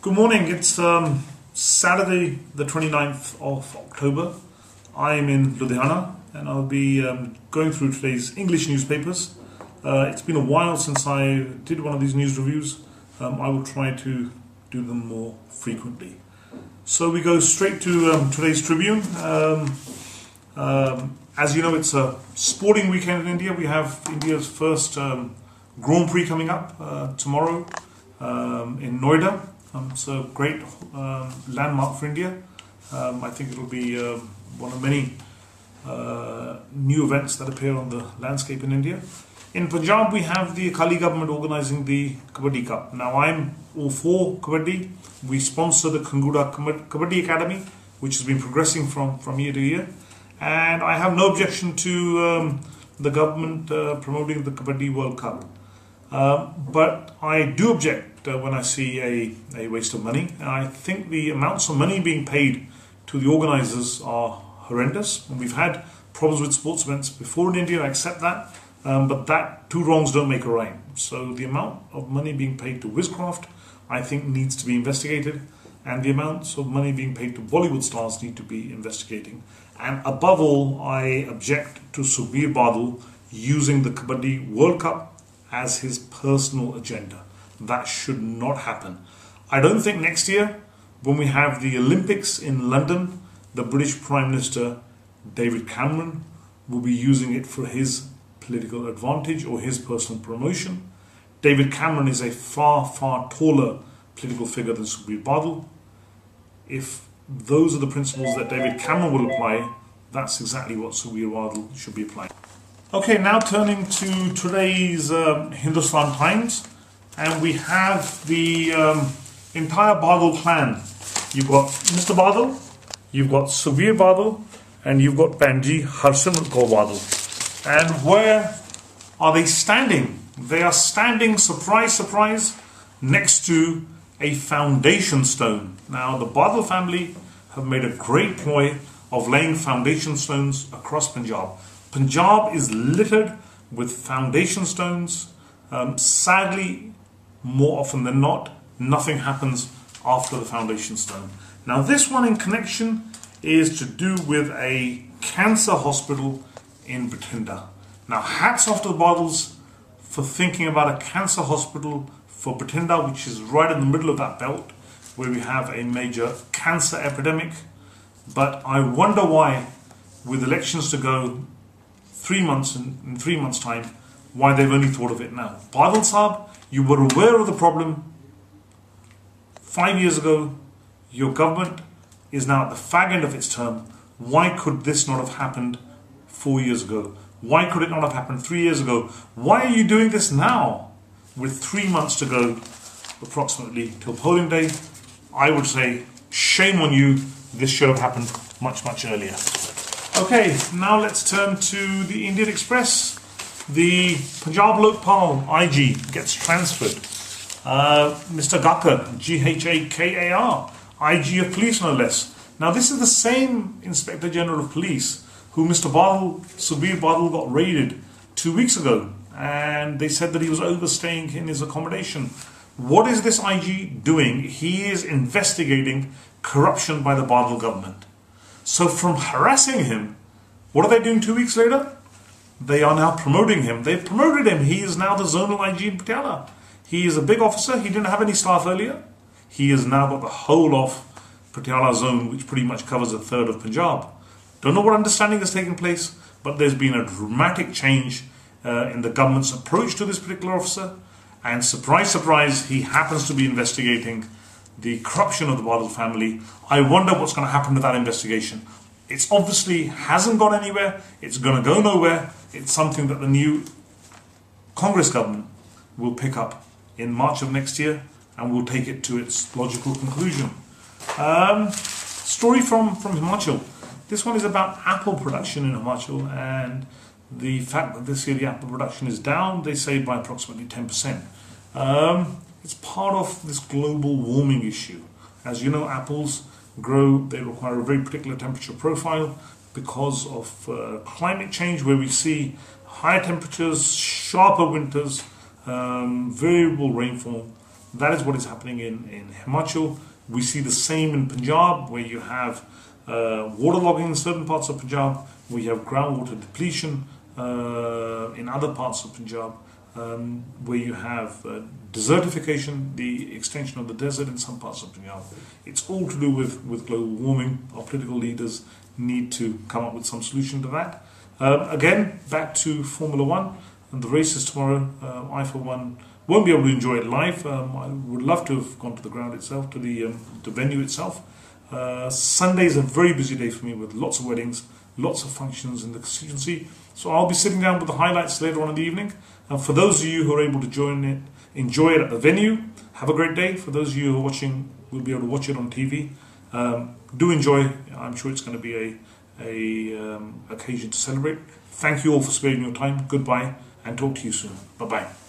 Good morning. It's Saturday, the 29th of October. I'm in Ludhiana and I'll be going through today's English newspapers. It's been a while since I did one of these news reviews. I will try to do them more frequently. So we go straight to today's Tribune. As you know, it's a sporting weekend in India. We have India's first Grand Prix coming up tomorrow in Noida. So great landmark for India. I think it'll be one of many new events that appear on the landscape in India. In Punjab, we have the Akali government organising the Kabaddi Cup. Now, I'm all for Kabaddi. We sponsor the Kanguda Kabaddi Academy, which has been progressing from year to year. And I have no objection to the government promoting the Kabaddi World Cup. But I do object when I see a waste of money. And I think the amounts of money being paid to the organisers are horrendous. And we've had problems with sports events before in India, I accept that. But that two wrongs don't make a right. So the amount of money being paid to Wizcraft, I think, needs to be investigated. And the amounts of money being paid to Bollywood stars need to be investigating. And above all, I object to Sukhbir Badal using the Kabaddi World Cup as his personal agenda. That should not happen. I don't think next year, when we have the Olympics in London, the British Prime Minister David Cameron will be using it for his political advantage or his personal promotion. David Cameron is a far, far taller political figure than Sukhbir Badal. If those are the principles that David Cameron will apply, that's exactly what Sukhbir Badal should be applying. Okay, now turning to today's Hindustan Times, and we have the entire Badal clan. You've got Mr. Badal, you've got Sukhbir Badal, and you've got Panji Harsimrat Kaur Badal. And where are they standing? They are standing, surprise, surprise, next to a foundation stone. Now, the Badal family have made a great ploy of laying foundation stones across Punjab. Punjab is littered with foundation stones. Sadly, more often than not, nothing happens after the foundation stone. Now, this one in connection is to do with a cancer hospital in Bathinda. Now, hats off to the Badals for thinking about a cancer hospital for Bathinda, which is right in the middle of that belt where we have a major cancer epidemic. But I wonder why, with elections to go 3 months in 3 months' time, why they've only thought of it now. Badal Sahab, you were aware of the problem 5 years ago. Your government is now at the fag end of its term. Why could this not have happened 4 years ago? Why could it not have happened 3 years ago? Why are you doing this now with 3 months to go approximately till polling day? I would say shame on you. This should have happened much, much earlier. Okay, now let's turn to the Indian Express. The Punjab Lokpal IG gets transferred. Mr. Ghakkar, Ghakar, IG of Police no less. Now this is the same Inspector General of Police who Mr. Badal, Sukhbir Badal, got raided 2 weeks ago. And they said that he was overstaying in his accommodation. What is this IG doing? He is investigating corruption by the Badal government. So from harassing him, what are they doing 2 weeks later? They are now promoting him. They've promoted him. He is now the zonal IG in Patiala. He is a big officer. He didn't have any staff earlier. He has now got the whole of Patiala zone, which pretty much covers a third of Punjab. Don't know what understanding has taken place, but there's been a dramatic change in the government's approach to this particular officer. And surprise, surprise, he happens to be investigating the corruption of the Badal family. I wonder what's going to happen to that investigation. It obviously hasn't gone anywhere. It's going to go nowhere. It's something that the new Congress government will pick up in March of next year and will take it to its logical conclusion. Story from Himachal. This one is about apple production in Himachal and the fact that this year the apple production is down, they say, by approximately 10%. It's part of this global warming issue. As you know, apples grow, they require a very particular temperature profile because of climate change, where we see higher temperatures, sharper winters, variable rainfall. That is what is happening in Himachal. We see the same in Punjab, where you have waterlogging in certain parts of Punjab. We have groundwater depletion in other parts of Punjab, where you have desertification, the extension of the desert in some parts of Punjab. It's all to do with global warming. Our political leaders need to come up with some solution to that. Again, back to Formula One, and the race is tomorrow. I, for one, won't be able to enjoy it live. I would love to have gone to the ground itself, to the venue itself. Sunday is a very busy day for me with lots of weddings, lots of functions in the constituency. So I'll be sitting down with the highlights later on in the evening. And for those of you who are able to join it, enjoy it at the venue. Have a great day. For those of you who are watching, will be able to watch it on TV. Do enjoy. I'm sure it's going to be a occasion to celebrate. Thank you all for sparing your time. Goodbye, and talk to you soon. Bye-bye.